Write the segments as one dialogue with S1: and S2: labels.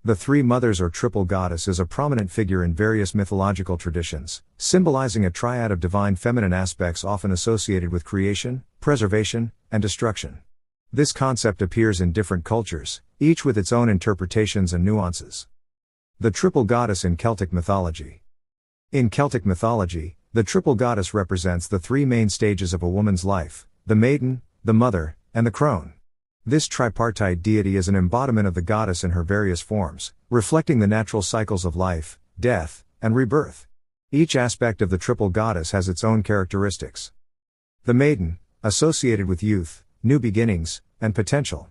S1: The Three Mothers or Triple Goddess is a prominent figure in various mythological traditions, symbolizing a triad of divine feminine aspects often associated with creation, preservation, and destruction. This concept appears in different cultures, each with its own interpretations and nuances. The Triple Goddess in Celtic mythology. In Celtic mythology, the Triple Goddess represents the three main stages of a woman's life: the maiden, the mother, and the crone. This tripartite deity is an embodiment of the goddess in her various forms, reflecting the natural cycles of life, death, and rebirth. Each aspect of the Triple Goddess has its own characteristics. The maiden, associated with youth, new beginnings, and potential.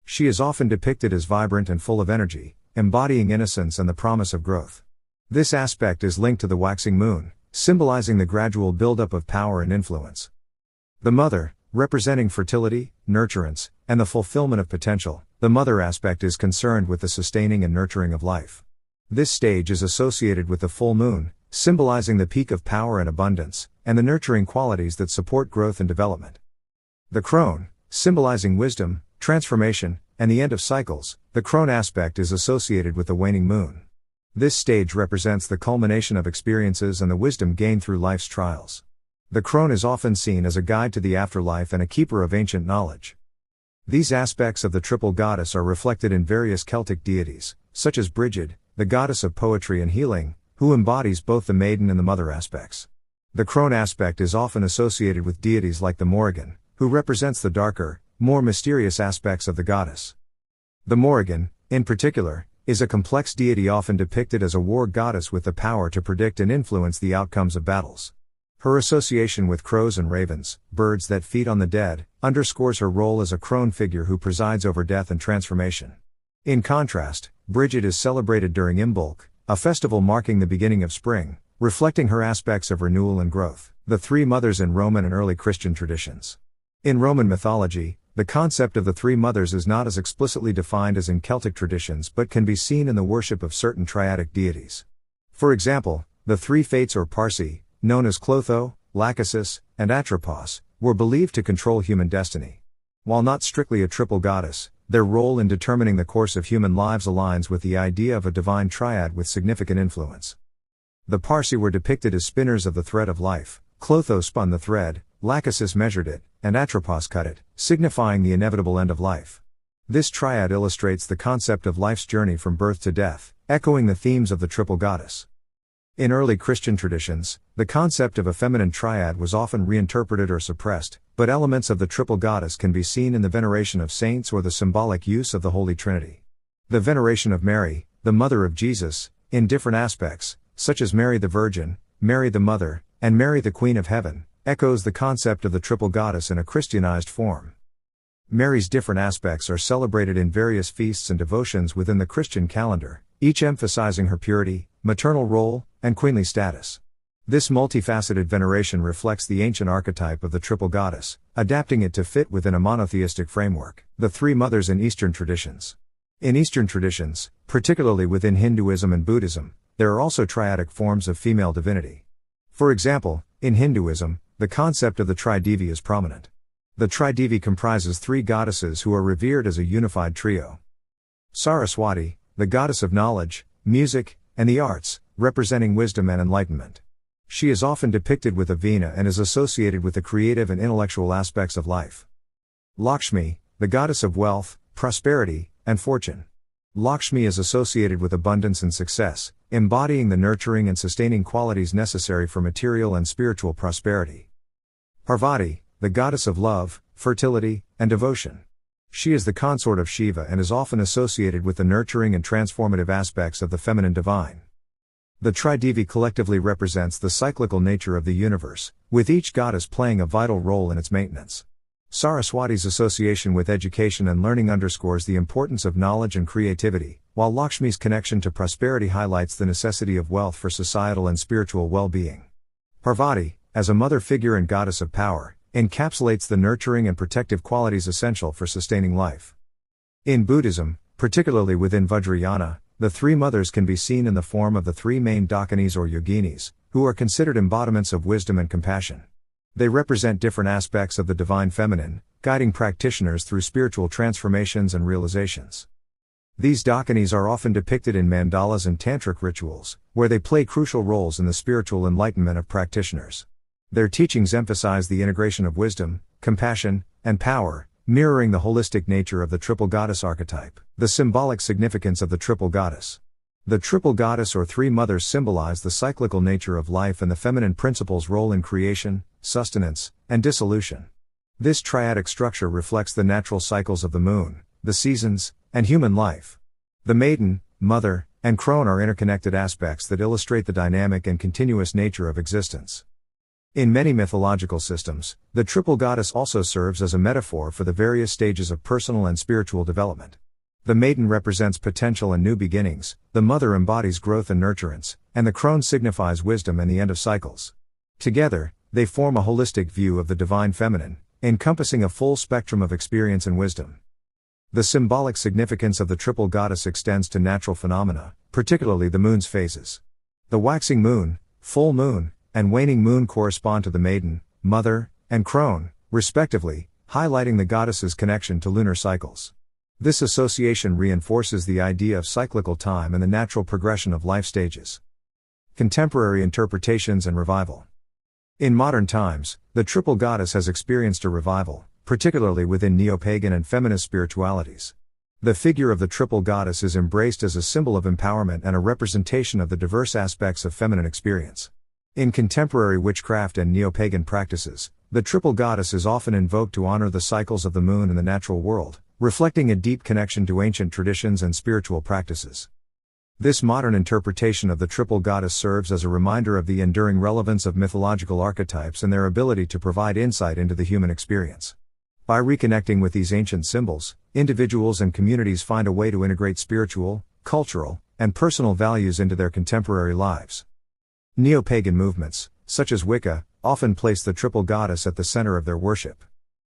S1: She is often depicted as vibrant and full of energy, embodying innocence and the promise of growth. This aspect is linked to the waxing moon, symbolizing the gradual buildup of power and influence. The mother, representing fertility, nurturance, and the fulfillment of potential, the mother aspect is concerned with the sustaining and nurturing of life. This stage is associated with the full moon, symbolizing the peak of power and abundance, and the nurturing qualities that support growth and development. The crone, symbolizing wisdom, transformation, and the end of cycles, the crone aspect is associated with the waning moon. This stage represents the culmination of experiences and the wisdom gained through life's trials. The crone is often seen as a guide to the afterlife and a keeper of ancient knowledge. These aspects of the Triple Goddess are reflected in various Celtic deities, such as Brigid, the goddess of poetry and healing, who embodies both the maiden and the mother aspects. The crone aspect is often associated with deities like the Morrigan, who represents the darker, more mysterious aspects of the goddess. The Morrigan, in particular, is a complex deity often depicted as a war goddess with the power to predict and influence the outcomes of battles. Her association with crows and ravens, birds that feed on the dead, underscores her role as a crone figure who presides over death and transformation. In contrast, Brigid is celebrated during Imbolc, a festival marking the beginning of spring, reflecting her aspects of renewal and growth. The Three Mothers in Roman and early Christian traditions. In Roman mythology, the concept of the Three Mothers is not as explicitly defined as in Celtic traditions but can be seen in the worship of certain triadic deities. For example, the three Fates or Parsi, known as Clotho, Lachesis, and Atropos, were believed to control human destiny. While not strictly a triple goddess, their role in determining the course of human lives aligns with the idea of a divine triad with significant influence. The Parsi were depicted as spinners of the thread of life. Clotho spun the thread, Lachesis measured it, and Atropos cut it, signifying the inevitable end of life. This triad illustrates the concept of life's journey from birth to death, echoing the themes of the Triple Goddess. In early Christian traditions, the concept of a feminine triad was often reinterpreted or suppressed, but elements of the Triple Goddess can be seen in the veneration of saints or the symbolic use of the Holy Trinity. The veneration of Mary, the mother of Jesus, in different aspects, such as Mary the Virgin, Mary the Mother, and Mary the Queen of Heaven, echoes the concept of the Triple Goddess in a Christianized form. Mary's different aspects are celebrated in various feasts and devotions within the Christian calendar, each emphasizing her purity, maternal role, and queenly status. This multifaceted veneration reflects the ancient archetype of the Triple Goddess, adapting it to fit within a monotheistic framework. The Three Mothers in Eastern traditions. In Eastern traditions, particularly within Hinduism and Buddhism, there are also triadic forms of female divinity. For example, in Hinduism, the concept of the Tridevi is prominent. The Tridevi comprises three goddesses who are revered as a unified trio. Saraswati, the goddess of knowledge, music, and the arts, representing wisdom and enlightenment. She is often depicted with a veena and is associated with the creative and intellectual aspects of life. Lakshmi, the goddess of wealth, prosperity, and fortune. Lakshmi is associated with abundance and success, embodying the nurturing and sustaining qualities necessary for material and spiritual prosperity. Parvati, the goddess of love, fertility, and devotion. She is the consort of Shiva and is often associated with the nurturing and transformative aspects of the feminine divine. The Tridevi collectively represents the cyclical nature of the universe, with each goddess playing a vital role in its maintenance. Saraswati's association with education and learning underscores the importance of knowledge and creativity, while Lakshmi's connection to prosperity highlights the necessity of wealth for societal and spiritual well-being. Parvati, as a mother figure and goddess of power, encapsulates the nurturing and protective qualities essential for sustaining life. In Buddhism, particularly within Vajrayana, the Three Mothers can be seen in the form of the three main dakinis or yoginis, who are considered embodiments of wisdom and compassion. They represent different aspects of the divine feminine, guiding practitioners through spiritual transformations and realizations. These dakinis are often depicted in mandalas and tantric rituals, where they play crucial roles in the spiritual enlightenment of practitioners. Their teachings emphasize the integration of wisdom, compassion, and power, mirroring the holistic nature of the Triple Goddess archetype. The symbolic significance of the Triple Goddess. The Triple Goddess or Three Mothers symbolize the cyclical nature of life and the feminine principle's role in creation, sustenance, and dissolution. This triadic structure reflects the natural cycles of the moon, the seasons, and human life. The maiden, mother, and crone are interconnected aspects that illustrate the dynamic and continuous nature of existence. In many mythological systems, the Triple Goddess also serves as a metaphor for the various stages of personal and spiritual development. The maiden represents potential and new beginnings, the mother embodies growth and nurturance, and the crone signifies wisdom and the end of cycles. Together, they form a holistic view of the divine feminine, encompassing a full spectrum of experience and wisdom. The symbolic significance of the Triple Goddess extends to natural phenomena, particularly the moon's phases. The waxing moon, full moon, and waning moon correspond to the maiden, mother, and crone, respectively, highlighting the goddess's connection to lunar cycles. This association reinforces the idea of cyclical time and the natural progression of life stages. Contemporary interpretations and revival. In modern times, the Triple Goddess has experienced a revival, particularly within neo-pagan and feminist spiritualities. The figure of the Triple Goddess is embraced as a symbol of empowerment and a representation of the diverse aspects of feminine experience. In contemporary witchcraft and neo-pagan practices, the Triple Goddess is often invoked to honor the cycles of the moon and the natural world, reflecting a deep connection to ancient traditions and spiritual practices. This modern interpretation of the Triple Goddess serves as a reminder of the enduring relevance of mythological archetypes and their ability to provide insight into the human experience. By reconnecting with these ancient symbols, individuals and communities find a way to integrate spiritual, cultural, and personal values into their contemporary lives. Neo-pagan movements, such as Wicca, often place the Triple Goddess at the center of their worship.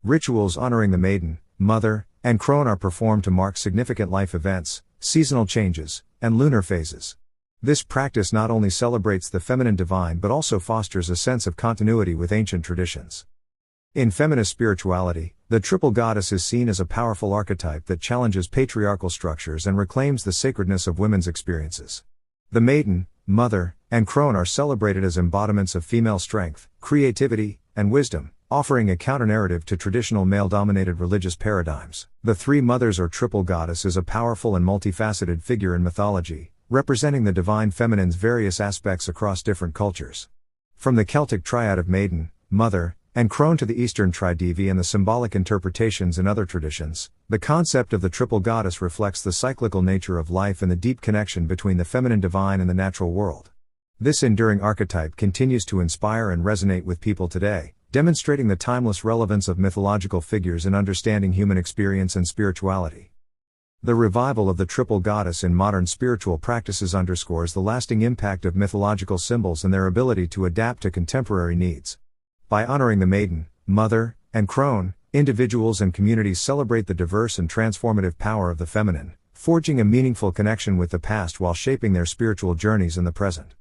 S1: Rituals honoring the maiden, mother, and crone are performed to mark significant life events, seasonal changes, and lunar phases. This practice not only celebrates the feminine divine but also fosters a sense of continuity with ancient traditions. In feminist spirituality, the Triple Goddess is seen as a powerful archetype that challenges patriarchal structures and reclaims the sacredness of women's experiences. The maiden, mother, and crone are celebrated as embodiments of female strength, creativity, and wisdom, offering a counter-narrative to traditional male-dominated religious paradigms. The Three Mothers or Triple Goddess is a powerful and multifaceted figure in mythology, representing the divine feminine's various aspects across different cultures. From the Celtic triad of maiden, mother, and crone to the Eastern tridevi and the symbolic interpretations in other traditions, the concept of the Triple Goddess reflects the cyclical nature of life and the deep connection between the feminine divine and the natural world. This enduring archetype continues to inspire and resonate with people today, demonstrating the timeless relevance of mythological figures in understanding human experience and spirituality. The revival of the Triple Goddess in modern spiritual practices underscores the lasting impact of mythological symbols and their ability to adapt to contemporary needs. By honoring the maiden, mother, and crone, individuals and communities celebrate the diverse and transformative power of the feminine, forging a meaningful connection with the past while shaping their spiritual journeys in the present.